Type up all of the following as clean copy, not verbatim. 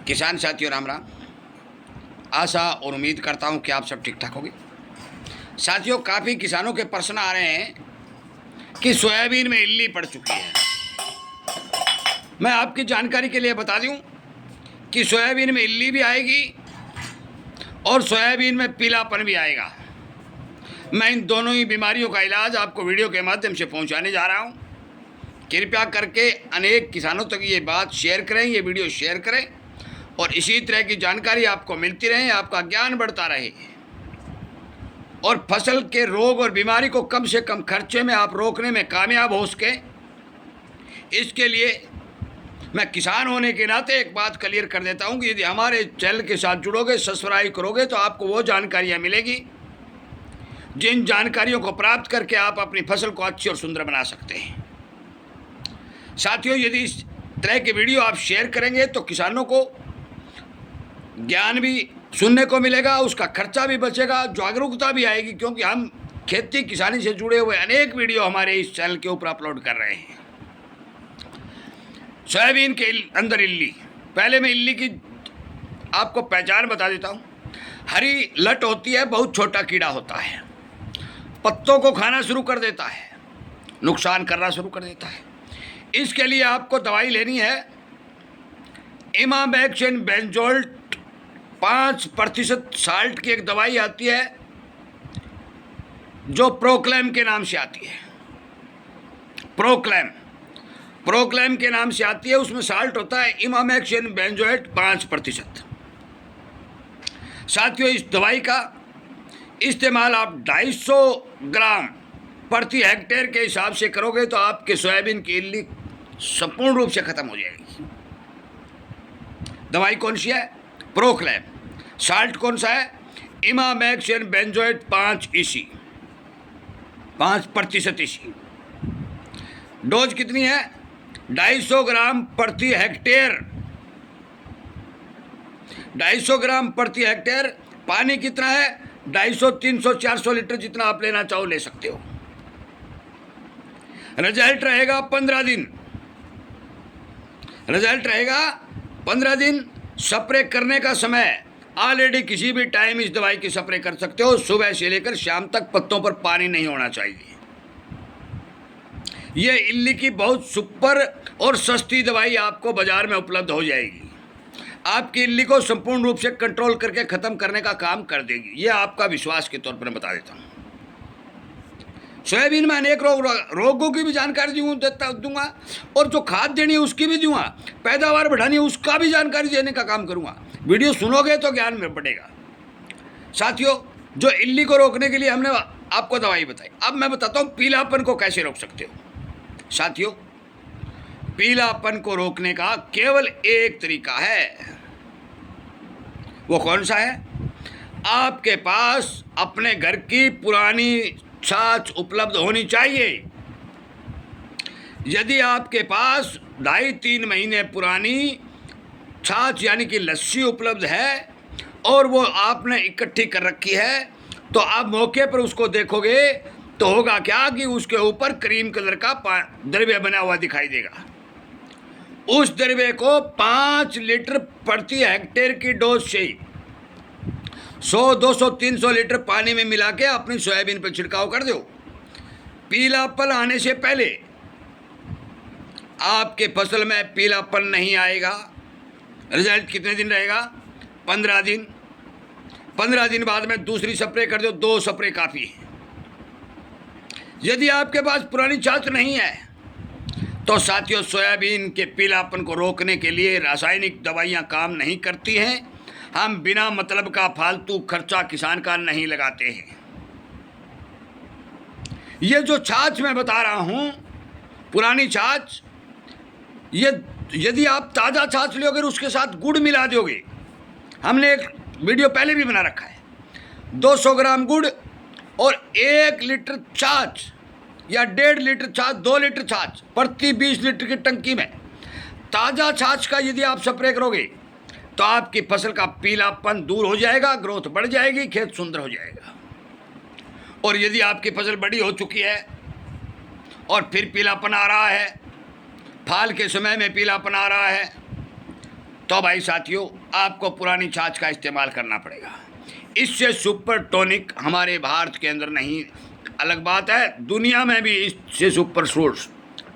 किसान साथियों राम राम। आशा और उम्मीद करता हूं कि आप सब ठीक ठाक होंगे। साथियों, काफ़ी किसानों के प्रश्न आ रहे हैं कि सोयाबीन में इल्ली पड़ चुकी है। मैं आपकी जानकारी के लिए बता दूं कि सोयाबीन में इल्ली भी आएगी और सोयाबीन में पीलापन भी आएगा। मैं इन दोनों ही बीमारियों का इलाज आपको वीडियो के माध्यम से पहुंचाने जा रहा हूं। कृपया करके अनेक किसानों तक ये बात शेयर करें, ये वीडियो शेयर करें और इसी तरह की जानकारी आपको मिलती रहे, आपका ज्ञान बढ़ता रहे और फसल के रोग और बीमारी को कम से कम खर्चे में आप रोकने में कामयाब हो सके। इसके लिए मैं किसान होने के नाते एक बात क्लियर कर देता हूं कि यदि हमारे चैनल के साथ जुड़ोगे, सब्सक्राइब करोगे तो आपको वो जानकारियां मिलेगी जिन जानकारियों को प्राप्त करके आप अपनी फसल को अच्छी और सुंदर बना सकते हैं। साथियों, यदि इस तरह के वीडियो आप शेयर करेंगे तो किसानों को ज्ञान भी सुनने को मिलेगा, उसका खर्चा भी बचेगा, जागरूकता भी आएगी, क्योंकि हम खेती किसानी से जुड़े हुए अनेक वीडियो हमारे इस चैनल के ऊपर अपलोड कर रहे हैं। सोयाबीन के अंदर इल्ली, पहले मैं इल्ली की आपको पहचान बता देता हूँ। हरी लट होती है, बहुत छोटा कीड़ा होता है, पत्तों को खाना शुरू कर देता है, नुकसान करना शुरू कर देता है। इसके लिए आपको दवाई लेनी है इमामैक्सिन बेंजोल 5% साल्ट की एक दवाई आती है जो प्रोक्लेम के नाम से आती है। प्रोक्लेम के नाम से आती है, उसमें साल्ट होता है इमामैक्सिन बेंजोएट 5%। साथियों, इस दवाई का इस्तेमाल आप 250 ग्राम प्रति हेक्टेयर के हिसाब से करोगे तो आपके सोयाबीन की इल्ली संपूर्ण रूप से खत्म हो जाएगी। दवाई कौन सी है? प्रोक्लेम। साल्ट कौन सा है? इमामैक्सिन बेंजोएट 5% इसी। डोज कितनी है? 250 ग्राम प्रति हेक्टेयर। 250 ग्राम प्रति हेक्टेयर। पानी कितना है? 250, 300, 400 लीटर, जितना आप लेना चाहो ले सकते हो। रिजल्ट रहेगा 15 दिन। रिजल्ट रहेगा 15 दिन। स्प्रे करने का समय ऑलरेडी किसी भी टाइम इस दवाई की स्प्रे कर सकते हो। सुबह से लेकर शाम तक पत्तों पर पानी नहीं होना चाहिए। ये इल्ली की बहुत सुपर और सस्ती दवाई आपको बाजार में उपलब्ध हो जाएगी। आपकी इल्ली को संपूर्ण रूप से कंट्रोल करके ख़त्म करने का काम कर देगी। ये आपका विश्वास के तौर पर मैं बता देता हूँ। सोयाबीन में अनेक रोगों की भी जानकारी दूंगा और जो खाद देनी है उसकी भी दूंगा, पैदावार बढ़ानी है उसका भी जानकारी देने का काम करूंगा। वीडियो सुनोगे तो ज्ञान में बढ़ेगा। साथियों, जो इल्ली को रोकने के लिए हमने आपको दवाई बताई, अब मैं बताता हूँ पीलापन को कैसे रोक सकते हो। साथियों, पीलापन को रोकने का केवल एक तरीका है। वो कौन सा है? आपके पास अपने घर की पुरानी छाछ उपलब्ध होनी चाहिए। यदि आपके पास 2.5-3 महीने पुरानी छाछ यानी कि लस्सी उपलब्ध है और वो आपने इकट्ठी कर रखी है, तो आप मौके पर उसको देखोगे तो होगा क्या कि उसके ऊपर क्रीम कलर का द्रव्य बना हुआ दिखाई देगा। उस द्रव्य को 5 लीटर प्रति हेक्टेयर की डोज से 100, 200, 300 लीटर पानी में मिला के अपनी सोयाबीन पर छिड़काव कर दो। पीलापन आने से पहले आपके फसल में पीलापन नहीं आएगा। रिजल्ट कितने दिन रहेगा? 15 दिन। 15 दिन बाद में दूसरी स्प्रे कर दो, 2 स्प्रे काफ़ी है। यदि आपके पास पुरानी छाछ नहीं है तो साथियों, सोयाबीन के पीलापन को रोकने के लिए रासायनिक दवाइयाँ काम नहीं करती हैं। हम बिना मतलब का फालतू खर्चा किसान का नहीं लगाते हैं। ये जो छाछ मैं बता रहा हूँ, पुरानी छाछ, ये यदि आप ताज़ा छाछ लोगे और उसके साथ गुड़ मिला दोगे, हमने एक वीडियो पहले भी बना रखा है, 200 ग्राम गुड़ और 1 लीटर छाछ या 1.5 लीटर छाछ, 2 लीटर छाछ प्रति 20 लीटर की टंकी में ताज़ा छाछ का यदि आप स्प्रे करोगे तो आपकी फसल का पीलापन दूर हो जाएगा, ग्रोथ बढ़ जाएगी, खेत सुंदर हो जाएगा। और यदि आपकी फसल बड़ी हो चुकी है और फिर पीलापन आ रहा है, फाल के समय में पीलापन आ रहा है, तो भाई साथियों, आपको पुरानी छाछ का इस्तेमाल करना पड़ेगा। इससे सुपर टॉनिक हमारे भारत के अंदर नहीं, अलग बात है दुनिया में भी इससे सुपर सोर्स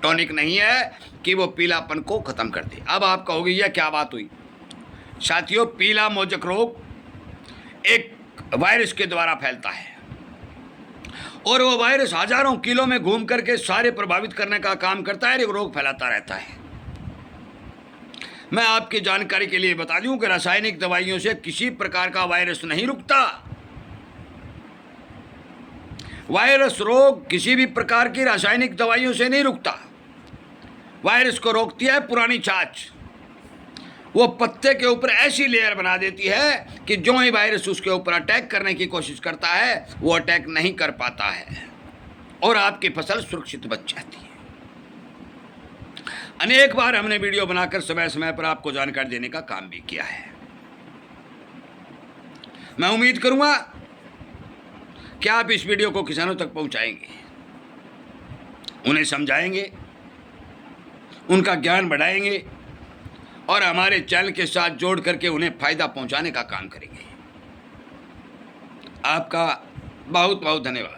टॉनिक नहीं है कि वो पीलापन को ख़त्म कर दे। अब आप कहोगे यह क्या बात हुई? साथियों, पीला मोजक रोग एक वायरस के द्वारा फैलता है और वो वायरस हजारों किलो में घूम करके सारे प्रभावित करने का काम करता है, एक रोग फैलाता रहता है। मैं आपकी जानकारी के लिए बता दूं कि रासायनिक दवाइयों से किसी प्रकार का वायरस नहीं रुकता। वायरस रोग किसी भी प्रकार की रासायनिक दवाइयों से नहीं रुकता। वायरस को रोकती है पुरानी छाछ। वो पत्ते के ऊपर ऐसी लेयर बना देती है कि जो ही वायरस उसके ऊपर अटैक करने की कोशिश करता है वो अटैक नहीं कर पाता है और आपकी फसल सुरक्षित बच जाती है। अनेक बार हमने वीडियो बनाकर समय समय पर आपको जानकारी देने का काम भी किया है। मैं उम्मीद करूंगा कि आप इस वीडियो को किसानों तक पहुंचाएंगे, उन्हें समझाएंगे, उनका ज्ञान बढ़ाएंगे और हमारे चैनल के साथ जोड़ करके उन्हें फायदा पहुंचाने का काम करेंगे। आपका बहुत बहुत धन्यवाद।